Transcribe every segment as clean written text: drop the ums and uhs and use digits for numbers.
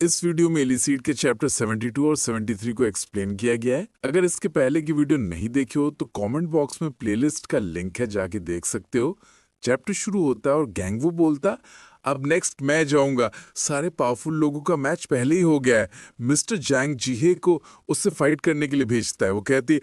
इस वीडियो में एलिसीड के चैप्टर 72 और 73 को एक्सप्लेन किया गया है। अगर इसके पहले की वीडियो नहीं देखी हो तो कमेंट बॉक्स में प्लेलिस्ट का लिंक है, जाके देख सकते हो। चैप्टर शुरू होता है और गैंगवू बोलता, अब नेक्स्ट मैं जाऊंगा। सारे पावरफुल लोगों का मैच पहले ही हो गया है। मिस्टर जैंग जीहे को उससे फाइट करने के लिए भेजता है। वो कहती है,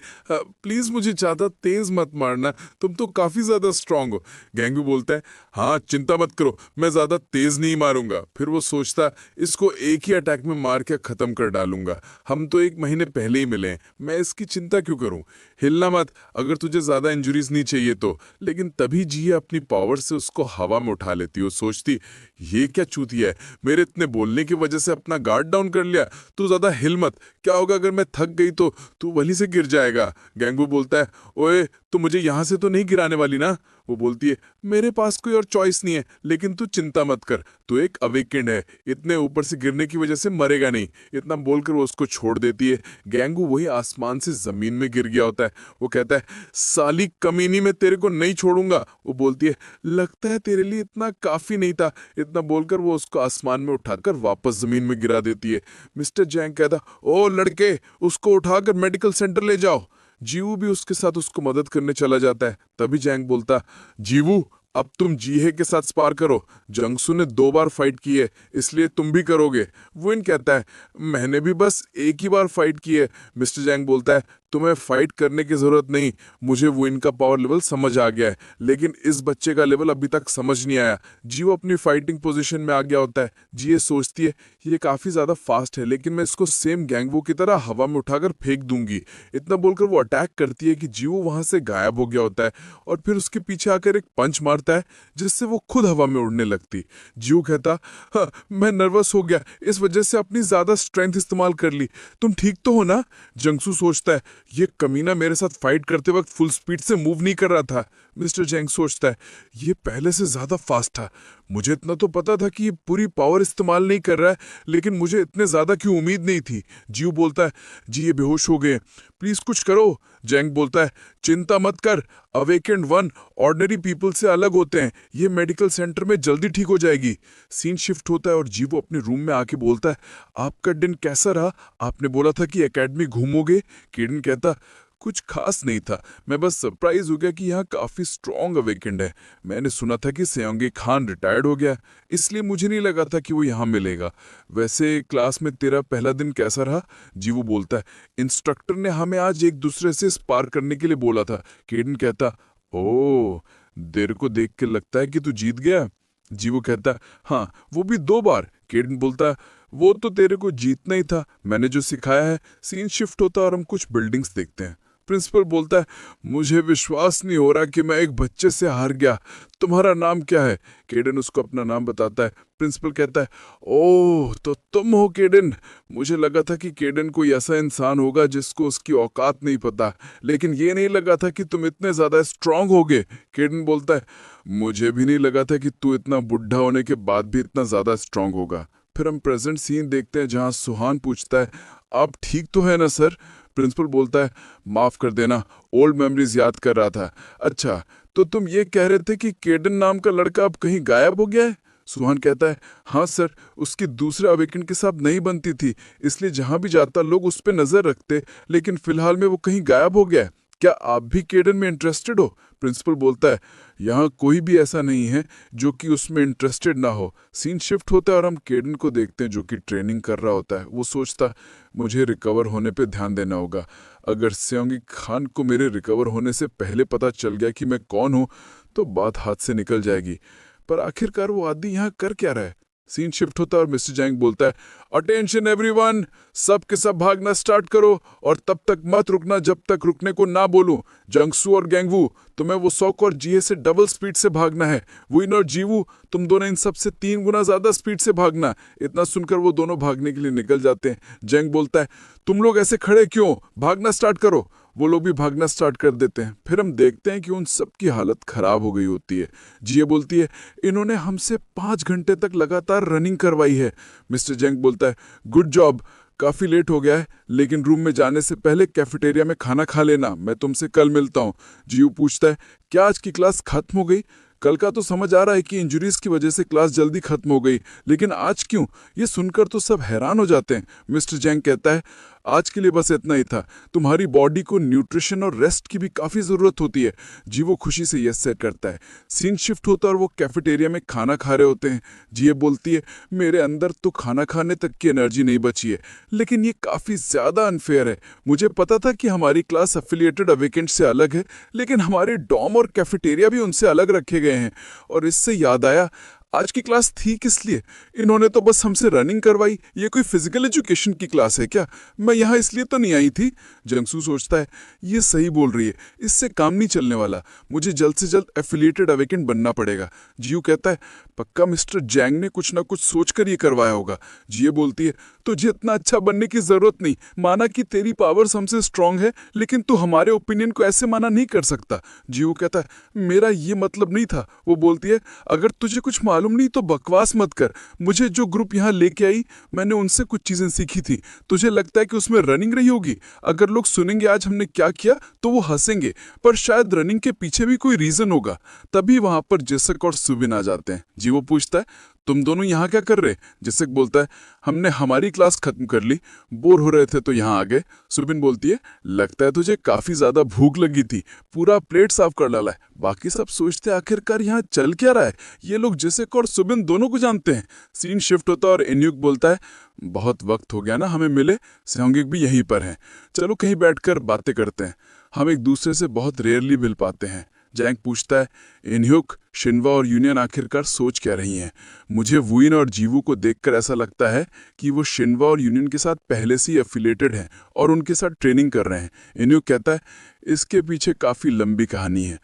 प्लीज मुझे ज्यादा तेज मत मारना, तुम तो काफी ज्यादा स्ट्रांग हो। गैंगू बोलता है, हाँ चिंता मत करो, मैं ज्यादा तेज नहीं मारूंगा। फिर वो सोचता, इसको एक ही अटैक में मार के खत्म कर डालूंगा। हम तो 1 महीने पहले ही मिले हैं, मैं इसकी चिंता क्यों करूं। हिलना मत अगर तुझे ज्यादा इंजुरीज नहीं चाहिए तो। लेकिन तभी जीहे अपनी पावर से उसको हवा में उठा लेती। वो सोचती, ये क्या चूतिया है, मेरे इतने बोलने की वजह से अपना गार्ड डाउन कर लिया। तू ज्यादा हिल मत, क्या होगा अगर मैं थक गई तो तू वहीं से गिर जाएगा। गैंगू बोलता है, ओए तू मुझे यहां से तो नहीं गिराने वाली ना। वो बोलती है, मेरे पास कोई और चॉइस नहीं है, लेकिन तू चिंता मत कर, तू एक अवेकेंड है, इतने ऊपर से गिरने की वजह से मरेगा नहीं। इतना बोलकर वो उसको छोड़ देती है। गैंगू वही आसमान से जमीन में गिर गया होता है। वो कहता है, साली कमीनी, मैं तेरे को नहीं छोड़ूंगा। वो बोलती है, लगता है तेरे लिए इतना काफी नहीं था। इतना बोलकर वो उसको आसमान में उठाकर वापस जमीन में गिरा देती है। मिस्टर जैंग कहता, ओ लड़के, उसको उठाकर मेडिकल सेंटर ले जाओ। जीवू भी उसके साथ उसको मदद करने चला जाता है। तभी जैंग बोलता, जीवू अब तुम जीहे के साथ स्पार करो। जंगसू ने 2 बार फाइट की है, इसलिए तुम भी करोगे। वुइन कहता है, मैंने भी बस एक ही बार फाइट की है। मिस्टर जैंग बोलता है, तुम्हें फाइट करने की जरूरत नहीं, मुझे वुइन का पावर लेवल समझ आ गया है, लेकिन इस बच्चे का लेवल अभी तक समझ नहीं आया। जियो अपनी फाइटिंग पोजीशन में आ गया होता है। जिये सोचती है, ये काफी ज्यादा फास्ट है, लेकिन मैं इसको सेम गैंगवू की तरह हवा में उठाकर फेंक दूंगी। इतना बोलकर वो अटैक करती है कि जियो वहां से गायब हो गया होता है और फिर उसके पीछे आकर एक पंच मारता है, जिससे वो खुद हवा में उड़ने लगती। जियो कहता, हाँ, मैं नर्वस हो गया, इस वजह से अपनी ज्यादा स्ट्रेंथ इस्तेमाल कर ली। तुम ठीक तो हो ना। जंगसू सोचता है, ये कमीना मेरे साथ फाइट करते वक्त फुल स्पीड से मूव नहीं कर रहा था। मिस्टर जैंग सोचता है, ये पहले से ज्यादा फास्ट था। मुझे इतना तो पता था कि ये पूरी पावर इस्तेमाल नहीं कर रहा है, लेकिन मुझे इतने ज्यादा की उम्मीद नहीं थी। जियो बोलता है, जी ये बेहोश हो गए, प्लीज कुछ करो। जैंग बोलता है, चिंता मत कर, अवेकेंड 1 ऑर्डिनरी पीपल से अलग होते हैं, ये मेडिकल सेंटर में जल्दी ठीक हो जाएगी। सीन शिफ्ट होता है और जीवो अपने रूम में आके बोलता है, आपका दिन कैसा रहा, आपने बोला था कि एकेडमी घूमोगे। केडन कहता, कुछ खास नहीं था, मैं बस सरप्राइज हो गया कि यहाँ काफी स्ट्रॉन्ग अवेकेंड है। मैंने सुना था कि सेयोंगे खान रिटायर्ड हो गया, इसलिए मुझे नहीं लगा था कि वो यहाँ मिलेगा। वैसे क्लास में तेरा पहला दिन कैसा रहा। जीवू बोलता है, इंस्ट्रक्टर ने हमें आज एक दूसरे से स्पार करने के लिए बोला था। केडन कहता, ओ देर को देख के लगता है कि तू जीत गया। जीवू कहता, हाँ वो भी 2 बार। केडन बोलता, वो तो तेरे को जीतना ही था, मैंने जो सिखाया है। सीन शिफ्ट होता और हम कुछ बिल्डिंग्स देखते हैं। प्रिंसिपल बोलता है, मुझे विश्वास नहीं हो रहा कि मैं एक बच्चे से हार गया। तुम्हारा नाम क्या है। केडन उसको अपना नाम बताता है। प्रिंसिपल कहता है, ओह तो तुम हो केडन। मुझे लगा था कि केडन कोई ऐसा इंसान होगा जिसको उसकी औकात नहीं पता, लेकिन ये नहीं लगा था कि तुम इतने ज्यादा स्ट्रांग होगे। केडन बोलता है, मुझे भी नहीं लगा था कि तू इतना बुढ़ा होने के बाद भी इतना ज्यादा स्ट्रांग होगा। फिर हम प्रेजेंट सीन देखते हैं जहां सुहान पूछता है, आप ठीक तो है ना सर। प्रिंसिपल बोलता है, माफ कर देना, ओल्ड मेमोरीज याद कर रहा था। अच्छा तो तुम ये कह रहे थे कि केडन नाम का लड़का अब कहीं गायब हो गया है। सुहान कहता है, हाँ सर, उसकी दूसरे अवेकेंड के साथ नहीं बनती थी, इसलिए जहां भी जाता लोग उस पर नजर रखते, लेकिन फिलहाल में वो कहीं गायब हो गया है। क्या आप भी केडन में इंटरेस्टेड हो। प्रिंसिपल बोलता है, यहाँ कोई भी ऐसा नहीं है जो कि उसमें इंटरेस्टेड ना हो। सीन शिफ्ट होता है और हम केडन को देखते हैं जो कि ट्रेनिंग कर रहा होता है। वो सोचता, मुझे रिकवर होने पे ध्यान देना होगा। अगर सेयोंगी खान को मेरे रिकवर होने से पहले पता चल गया कि मैं कौन हूँ तो बात हाथ से निकल जाएगी। पर आखिरकार वो आदमी यहाँ कर क्या रहा है। सीन शिफ्ट होता है और मिस्टर जैंग बोलता है, अटेंशन एवरीवन, सब के सब भागना स्टार्ट करो और तब तक मत रुकना जब तक रुकने को ना बोलूं। जंगसू और गैंगवू, तुम्हें वो सॉक और जीए से डबल स्पीड से भागना है। वुइन और जीवू, तुम दोनों इन सबसे 3 गुना ज्यादा स्पीड से भागना। इतना सुनकर वो दोनों भागने के लिए निकल जाते हैं। जैंग बोलता है, तुम लोग ऐसे खड़े क्यों, भागना स्टार्ट करो। वो लोग भी भागना स्टार्ट कर देते हैं। फिर हम देखते हैं कि उन सबकी हालत खराब हो गई होती है। जिये बोलती है, इन्होंने हमसे 5 घंटे तक लगातार रनिंग करवाई है। मिस्टर जैंग बोलता है, गुड जॉब, काफी लेट हो गया है, लेकिन रूम में जाने से पहले कैफेटेरिया में खाना खा लेना, मैं तुमसे कल मिलता हूँ। जियू पूछता है, क्या आज की क्लास खत्म हो गई। कल का तो समझ आ रहा है कि इंजरीज की वजह से क्लास जल्दी खत्म हो गई, लेकिन आज क्यों? ये सुनकर तो सब हैरान हो जाते हैं। मिस्टर जैंग कहता है, आज के लिए बस इतना ही था। तुम्हारी बॉडी को न्यूट्रिशन और रेस्ट की भी काफ़ी ज़रूरत होती है। जीवो खुशी से यस सर करता है। सीन शिफ्ट होता है और वो कैफेटेरिया में खाना खा रहे होते हैं। जिये बोलती है, मेरे अंदर तो खाना खाने तक की एनर्जी नहीं बची है, लेकिन ये काफ़ी ज़्यादा अनफेयर है। मुझे पता था कि हमारी क्लास एफिलिएटेड अवेकेंट से अलग है, लेकिन हमारे डॉम और कैफेटेरिया भी उनसे अलग रखे गए हैं। और इससे याद आया, आज की क्लास थी किस लिए? इन्होंने तो बस हमसे रनिंग करवाई। ये कोई फिजिकल एजुकेशन की क्लास है क्या? मैं यहाँ इसलिए तो नहीं आई थी। जंगसू सोचता है, ये सही बोल रही है, इससे काम नहीं चलने वाला। मुझे जल्द से जल्द एफिलिएटेड अवेकेंट बनना पड़ेगा। जियो कहता है, पक्का मिस्टर जैंग ने कुछ ना कुछ सोचकर ये करवाया होगा। जिये बोलती है, तुझे इतना अच्छा बनने की जरूरत नहीं। माना कि तेरी पावर्स हमसे स्ट्रांग है, लेकिन तू हमारे ओपिनियन को ऐसे माना नहीं कर सकता। जियो कहता है, मेरा ये मतलब नहीं था। वो बोलती है, अगर तुझे कुछ मालूम नहीं तो बकवास मत कर। मुझे जो ग्रुप यहाँ लेके आई, मैंने उनसे कुछ चीजें सीखी थी। तुझे लगता है कि उसमें रनिंग रही होगी? अगर लोग सुनेंगे आज हमने क्या किया तो वो हंसेंगे, पर शायद रनिंग के पीछे भी कोई रीजन होगा। तभी वहां पर जेसक और सुबिन आ जाते हैं। जीवो पूछता है, तुम दोनों यहाँ क्या कर रहे? जेसक बोलता है, हमने हमारी क्लास खत्म कर ली, बोर हो रहे थे तो यहाँ आ गए। सुबिन बोलती है, लगता है तुझे काफी ज्यादा भूख लगी थी, पूरा प्लेट साफ कर डाला है। बाकी सब सोचते आखिरकार यहाँ चल क्या रहा है। ये लोग जेसक और सुबिन दोनों को जानते हैं। सीन शिफ्ट होता है और इन्युक बोलता है, बहुत वक्त हो गया ना हमें मिले, सेहोंगिक भी यहीं पर हैं, चलो कहीं बैठकर बातें करते हैं। हम एक दूसरे से बहुत रेयरली मिल पाते हैं। जैंग पूछता है, इन्ह्युक, शिन्वा और यूनियन आखिरकार सोच क्या रही हैं? मुझे वुइन और जीवू को देखकर ऐसा लगता है कि वो शिन्वा और यूनियन के साथ पहले से ही एफिलेटेड हैं और उनके साथ ट्रेनिंग कर रहे हैं। इन्ह्युक कहता है, इसके पीछे काफ़ी लंबी कहानी है,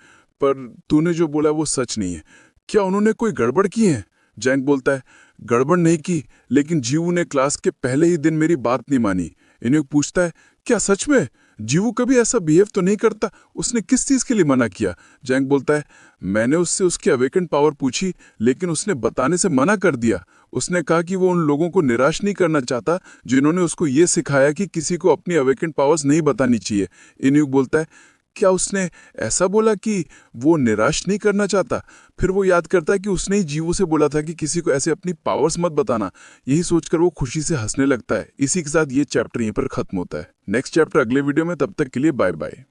पर तूने जो बोला वो सच नहीं है। क्या उन्होंने कोई गड़बड़ की है? जैंग बोलता है, गड़बड़ नहीं की, लेकिन जीवू ने क्लास के पहले ही दिन मेरी बात नहीं मानी। इन्ह्युक पूछता है, क्या सच में? जीवू कभी ऐसा बिहेव तो नहीं करता। उसने किस चीज़ के लिए मना किया? जैंग बोलता है, मैंने उससे उसकी अवेकेंट पावर पूछी, लेकिन उसने बताने से मना कर दिया। उसने कहा कि वो उन लोगों को निराश नहीं करना चाहता जिन्होंने उसको ये सिखाया कि किसी को अपनी अवेकेंट पावर्स नहीं बतानी चाहिए। इन्ह्युक बोलता है, क्या उसने ऐसा बोला कि वो निराश नहीं करना चाहता? फिर वो याद करता है कि उसने ही जीवू से बोला था कि किसी को ऐसे अपनी पावर्स मत बताना। यही सोचकर वो खुशी से हंसने लगता है। इसी के साथ ये चैप्टर यहीं पर खत्म होता है। नेक्स्ट चैप्टर अगले वीडियो में, तब तक के लिए बाय बाय।